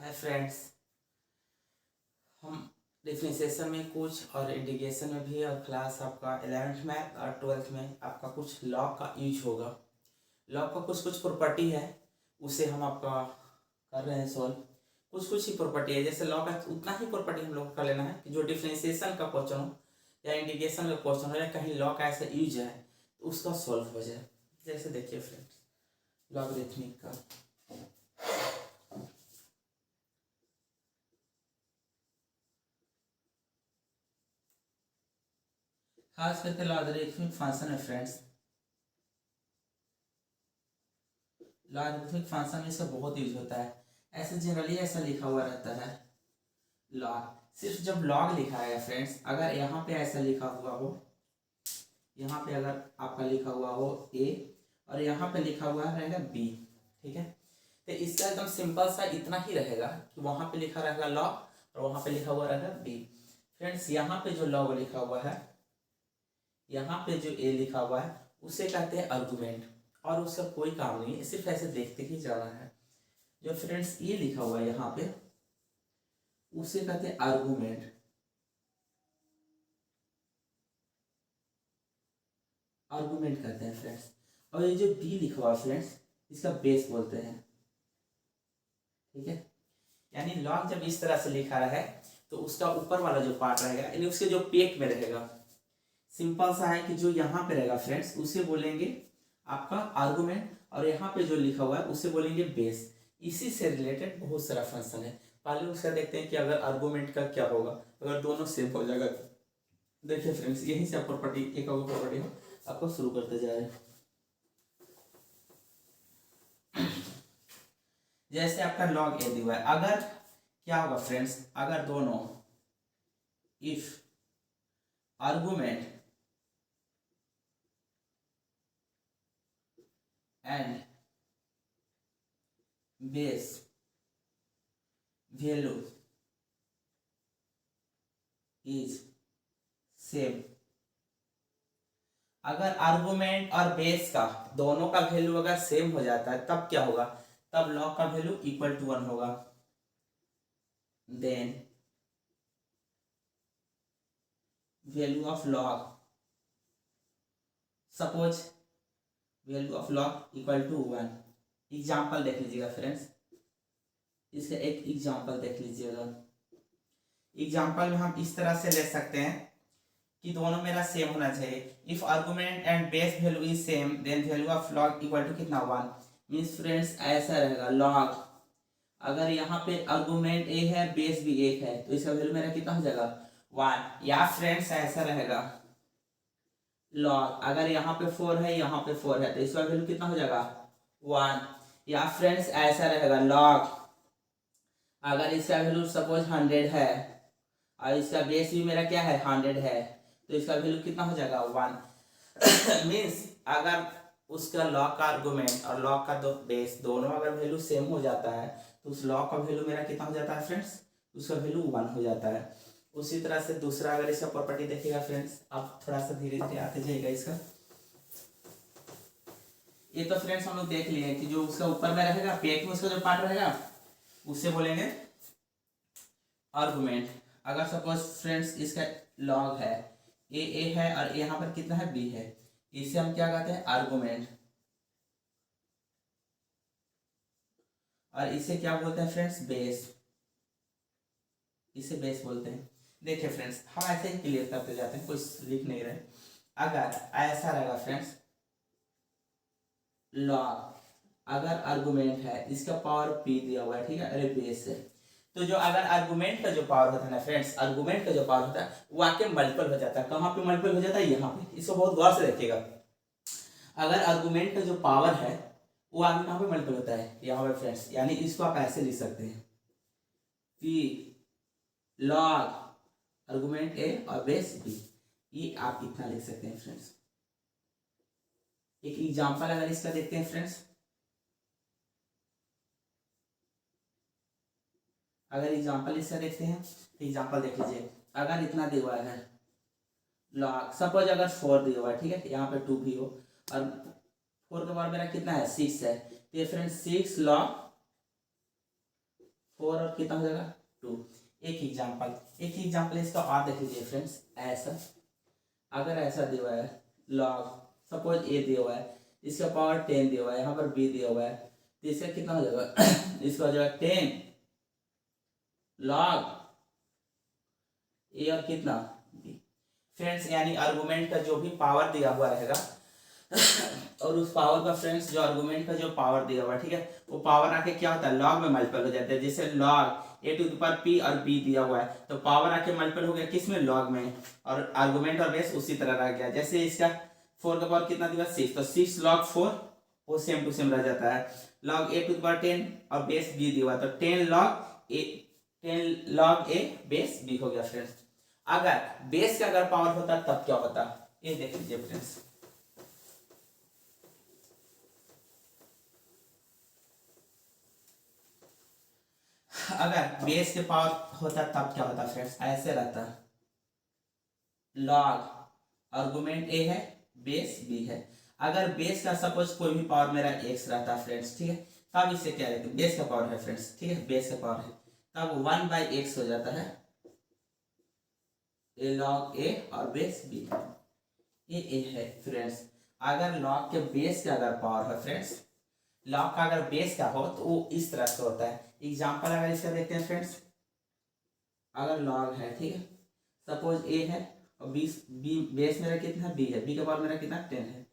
Hi friends, हम differentiation में कुछ और इंटीग्रेशन में भी और क्लास आपका 11th में और 12th में आपका कुछ लॉग का यूज होगा। लॉग का कुछ कुछ प्रॉपर्टी है, उसे हम आपका कर रहे हैं सॉल्व। कुछ कुछ ही प्रॉपर्टी है, जैसे लॉग का उतना ही प्रॉपर्टी हम लोग को कर लेना है कि जो डिफरेंशिएशन का क्वेश्चन हो या इंटीग्रेशन का क्वेश्चन हो या कहीं लॉग का ऐसा यूज है तो उसका सॉल्व हो जाए। जैसे देखिए फ्रेंड्स, लॉगरिथमिक का खास करके लॉगरिथमिक फंक्शन है फ्रेंड्स। लॉगरिथमिक फंक्शन में इसका बहुत यूज होता है। ऐसे जनरली ऐसा लिखा हुआ रहता है लॉग। सिर्फ जब लॉग लिखा है फ्रेंड्स, अगर यहाँ पे ऐसा लिखा हुआ हो, यहाँ पे अगर आपका लिखा हुआ हो ए और यहाँ पे लिखा हुआ रहेगा बी, ठीक है, तो इसका एकदम सिंपल सा इतना ही रहेगा कि वहाँ पे लिखा रहेगा लॉग और वहाँ पे लिखा हुआ रहेगा बी। फ्रेंड्स, यहाँ पे जो लॉग लिखा हुआ है, यहाँ पे जो ए लिखा हुआ है उसे कहते हैं आर्गुमेंट, और उसका कोई काम नहीं है, सिर्फ ऐसे देखते ही जाना है। जो फ्रेंड्स ये लिखा हुआ है यहाँ पे उसे कहते हैं आर्गुमेंट। आर्गुमेंट कहते हैं फ्रेंड्स। और ये जो बी लिखा हुआ है फ्रेंड्स, इसका बेस बोलते हैं, ठीक है। यानी लॉग जब इस तरह से लिखा है तो उसका ऊपर वाला जो पार्ट रहेगा, यानी उसके जो पेट में रहेगा, सिंपल सा है कि जो यहाँ पे रहेगा फ्रेंड्स उसे बोलेंगे आपका आर्गुमेंट, और यहाँ पे जो लिखा हुआ है उसे बोलेंगे बेस। इसी से रिलेटेड बहुत सारा फंक्शन है। पहले उसका देखते हैं कि अगर आर्गुमेंट का क्या होगा अगर दोनों सेम हो जाएगा। देखिए फ्रेंड्स, यहीं से आप प्रॉपर्टी एक और प्रॉपर्टी हो आपको शुरू करते जा रहे हैं। जैसे आपका लॉग ए दिया है, अगर क्या होगा फ्रेंड्स, अगर दोनों if argument and base value is same, अगर आर्गुमेंट और बेस का दोनों का वैल्यू अगर सेम हो जाता है तब क्या होगा, तब लॉग का वैल्यू इक्वल टू 1 होगा। Then value of log, suppose value of log equal to 1। Example देख लीजिएगा फ्रेंड्स, इसका एक एग्जाम्पल देख लीजिएगा। एग्जाम्पल में हम इस तरह से ले सकते हैं कि दोनों मेरा सेम होना चाहिए। If argument and base value is same then value of log equal to कितना 1। मीन्स फ्रेंड्स ऐसा रहेगा लॉग, अगर यहाँ पे आर्गुमेंट ए है बेस भी एक है तो इसका वैल्यू मेरा कितना हो जाएगा 1। या फ्रेंड्स ऐसा रहेगा लॉग, अगर यहाँ पे 4 है यहाँ पे 4 है तो इसका वैल्यू कितना हो जाएगा 1। या फ्रेंड्स ऐसा रहेगा लॉग, अगर इसका वैल्यू सपोज 100 है और इसका बेस भी मेरा क्या है 100 है तो इसका वैल्यू कितना हो जाएगा 1। मीन्स अगर उसका लॉग का आर्गुमेंट और लॉग का दो बेस दोनों अगर वैल्यू सेम हो जाता है तो उस लॉग का वैल्यू मेरा कितना हो जाता है फ्रेंड्स, उसका वैल्यू 1 हो जाता है। उसी तरह से दूसरा अगर इसका प्रॉपर्टी देखिएगा फ्रेंड्स, आप थोड़ा सा धीरे धीरे आते जाइएगा इसका। ये तो फ्रेंड्स हम लोग देख लिए कि जो उसका ऊपर में रहेगा पेट में उसका जो पार्ट रहेगा उसे बोलेंगे आर्गुमेंट। अगर सपोज फ्रेंड्स इसका लॉग है ए है और यहाँ पर कितना है बी है, इसे हम क्या कहते हैं आर्गुमेंट, और इसे क्या बोलते हैं फ्रेंड्स बेस, इसे बेस बोलते हैं। देखिए फ्रेंड्स, हम ऐसे ही क्लियर करते जाते हैं, कुछ लिख नहीं रहे। अगर ऐसा रहेगा फ्रेंड्स लॉग, अगर आर्गुमेंट है इसका पावर पी दिया हुआ है, ठीक है, अरे बेस है, तो जो अगर आर्गुमेंट का जो पावर होता है ना फ्रेंड्स, आर्गुमेंट का जो पावर होता है वो आके मल्टीपल हो जाता है। कहाँ पे मल्टीपल हो जाता है, यहाँ पे। इसको बहुत गौर से देखिएगा। अगर आर्गुमेंट का जो पावर है वो आगे कहाँ पे मल्टीपल होता है, यहाँ पे फ्रेंड्स। यानी इसको आप ऐसे लिख सकते हैं कि लॉग आर्गुमेंट ए और बेस बी, ये आप इतना लिख सकते हैं फ्रेंड्स। एक एग्जांपल अगर इसका देखते हैं फ्रेंड्स, अगर एग्जांपल इसका देखते हैं तो एग्जांपल देख लीजिए। अगर इतना दिया हुआ है लॉग, सपोज अगर 4 दिया हुआ है, ठीक है, यहाँ पे 2 भी हो और 4 के बाद मेरा कितना है 6 है, तो ये फ्रेंड्स 6 लॉग 4 और कितना हो जाएगा 2। एक एग्जाम्पल इसका और देख लीजिए फ्रेंड्स। ऐसा अगर ऐसा दिया हुआ है लॉग, सपोज ए दिया हुआ है, इसका पावर 10 दिया हुआ है, यहाँ पर बी दिया हुआ है, तो इसका कितना हो जाएगा इसका हो जाएगा 10 लॉग ए और कितना बी। फ्रेंड्स यानी आर्गुमेंट का जो भी पावर दिया हुआ रहेगा और उस पावर का फ्रेंड्स जो आर्गुमेंट का जो पावर दिया हुआ है, ठीक है, वो पावर आके क्या होता है लॉग में मल्टीपल हो जाता है। जैसे log a to the power p और बी दिया हुआ है, तो पावर आके मल्टीपल हो गया किस में, लॉग में, और आर्गुमेंट और बेस उसी तरह रह गया। जैसे इसका 4 का पावर कितना दिया 6, तो 6 लॉग 4 वो सेम टू सेम रह जाता है। Log a to the power 10 और बेस बी दिया हुआ, तो 10 लॉग ए बेस बी हो गया फ्रेंड्स। अगर बेस का अगर पावर होता तब क्या होता, ये देख लीजिए फ्रेंड्स। अगर बेस के पावर होता तब क्या होता फ्रेंड्स, ऐसे रहता लॉग आर्गुमेंट ए है बेस बी है। अगर बेस का सपोज कोई भी पावर मेरा एक्स रहता फ्रेंड्स, ठीक है, तब इसे क्या रहता, बेस का पावर है फ्रेंड्स, ठीक है, बेस का पावर है, तब 1/x हो जाता है ए लॉग ए और बेस बी। ये ए है फ्रेंड्स। अगर लॉग के बेस का अगर पावर है फ्रेंड्स, लॉग का अगर बेस का हो तो वो इस तरह से होता है। एग्जांपल अगर इसका देखते हैं फ्रेंड्स, अगर लॉग है, ठीक है, सपोज ए है और बी बेस मेरा कितना है बी है, बी का पावर मेरा कितना 10 है,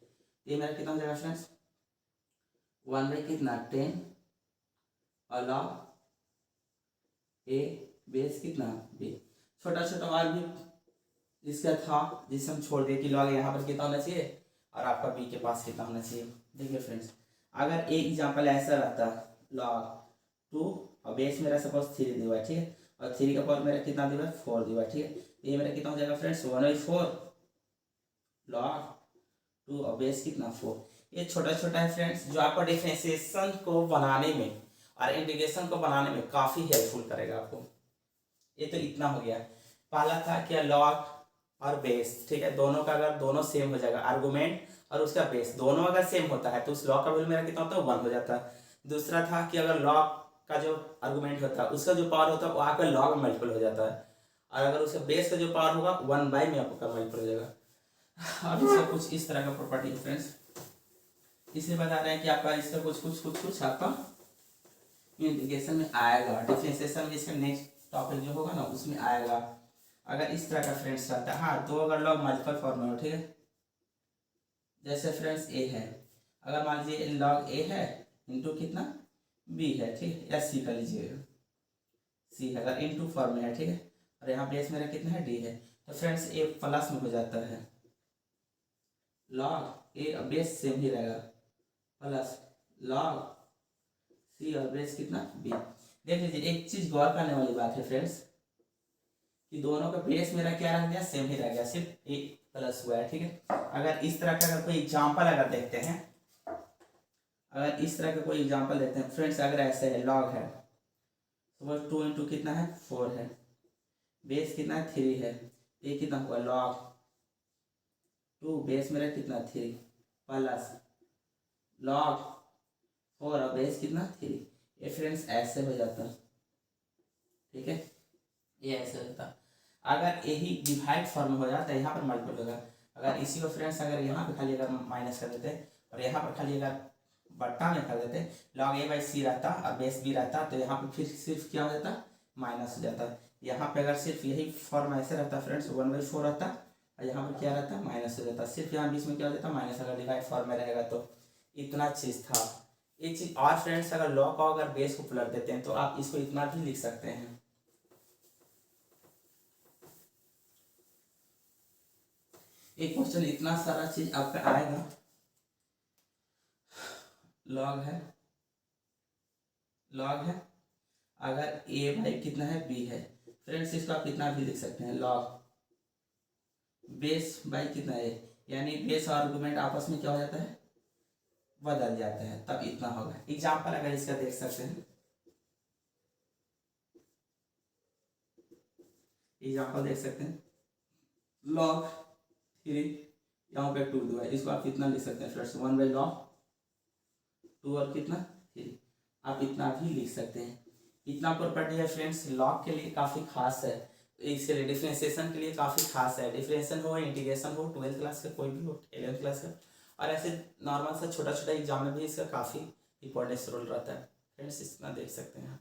ये मेरा कितना हो जाएगा फ्रेंड्स 1/10 और लॉग ए बेस कितना बी। छोटा छोटा और भी जिसका था जिसे हम छोड़ दिए कि लॉग यहाँ पर कितना होना चाहिए और आपका बी के पास कितना होना चाहिए। देखिए फ्रेंड्स, अगर एक एग्जांपल ऐसा रहता लॉग 2 और बेस मेरा सपोज 3 दिया है, ठीक है, और 3 का पावर मेरा कितना दिया है 4 दिया है, ठीक है, ये मेरा कितना हो जाएगा फ्रेंड्स 1/4 लॉग 2 और बेस कितना 4। ये छोटा छोटा है फ्रेंड्स, जो आपको डिफरेंशिएशन को बनाने में और इंटीग्रेशन को बनाने में काफ़ी हेल्पफुल करेगा आपको। ये तो इतना हो गया। पहला था क्या लॉग और बेस, ठीक है, दोनों का अगर दोनों सेम हो जाएगा, आर्गुमेंट और उसका बेस दोनों अगर सेम होता है तो उस लॉग का वैल्यू मेरा कितना होता है 1 हो जाता है। दूसरा था कि अगर लॉग का जो आर्गुमेंट होता है उसका जो पावर होता है वो आकर लॉग में मल्टीपल हो जाता है, और अगर उसका बेस का जो पावर होगा 1 में आपका मल्टीपल हो जाएगा। अब इसका कुछ इस तरह का प्रॉपर्टी फ्रेंड्स, इसलिए बता रहे हैं कि आपका इसका कुछ आपका इंटीग्रेशन में आएगा, डिफरेंशिएशन में इसका नेक्स्ट टॉपिक जो होगा ना उसमें आएगा। अगर इस तरह का फ्रेंड्स रहता है, हाँ, तो अगर लॉग मल्टीपल फॉर्म में हो, ठीक है, जैसे फ्रेंड्स ए है, अगर मान लीजिए लॉग ए है इंटू कितना बी है, ठीक है, या सी कर लीजिएगा, सी है अगर इंटू फॉर्म में है, ठीक है, और यहाँ बेस मेरा कितना है डी है, तो फ्रेंड्स ए प्लस में हो जाता है, लॉग ए और बेस सेम ही रहेगा प्लस लॉग सी और बेस कितना बी। देख लीजिए एक चीज गौर करने वाली बात है फ्रेंड्स कि दोनों का बेस मेरा क्या रह गया सेम ही रह गया, सिर्फ एक प्लस हुआ है, ठीक है। अगर इस तरह का अगर कोई एग्जांपल अगर देखते हैं, अगर इस तरह का कोई एग्जांपल देखते हैं फ्रेंड्स, अगर ऐसे है लॉग है सपोज 2 इंटू कितना है 4 है, बेस कितना है 3 है, ये कितना हुआ लॉग 2 बेस मेरा कितना 3 प्लस लॉग 4 और बेस कितना 3। ये फ्रेंड्स ऐसे हो जाता है, ठीक है, ये ऐसे होता है। अगर यही डिवाइड फॉर्म में हो जाता है यहाँ पर मल्टीपल होगा। अगर इसी को फ्रेंड्स अगर यहाँ पे खाली अगर माइनस कर देते और यहाँ पर खाली अगर बट्टा में कर देते लॉग a/c रहता और बेस b रहता, तो यहाँ पे फिर सिर्फ क्या हो जाता माइनस हो जाता। यहाँ पे अगर सिर्फ यही फॉर्म ऐसे रहता फ्रेंड्स 1/4 रहता और यहाँ पर क्या रहता माइनस हो जाता, सिर्फ यहाँ बीच में क्या हो जाता माइनस, अगर डिवाइड फॉर्म में रहेगा तो। इतना चीज़ था। एक चीज़ और फ्रेंड्स, अगर लॉग को अगर बेस को पलट देते हैं तो आप इसको इतना भी लिख सकते हैं, एक क्वेश्चन इतना सारा चीज आपका आएगा, लॉग है अगर ए बाई कितना है बी है फ्रेंड्स, इसको आप कितना भी लिख सकते हैं लॉग बेस बाई कितना है, यानी बेस और आर्गुमेंट आपस में क्या हो जाता है बदल जाता है, तब इतना होगा। एग्जांपल अगर इसका देख सकते हैं, एग्जांपल देख सकते हैं लॉग 3 यहाँ पे 2 है, इसको आप इतना लिख सकते हैं फ्रेंड्स 1/log 2 और कितना 3, आप इतना भी लिख सकते हैं। इतना प्रॉपर्टी है फ्रेंड्स लॉग के लिए काफ़ी खास है, इसके लिए डिफ्रेंसिएशन के लिए काफ़ी खास है। डिफ्रेंसिएशन हो, इंटीग्रेशन हो, 12th क्लास का कोई भी हो, 11th क्लास का, और ऐसे नॉर्मल सा छोटा छोटा एग्जाम में भी इसका काफ़ी इंपॉर्टेंस रोल रहता है फ्रेंड्स, इतना देख सकते हैं।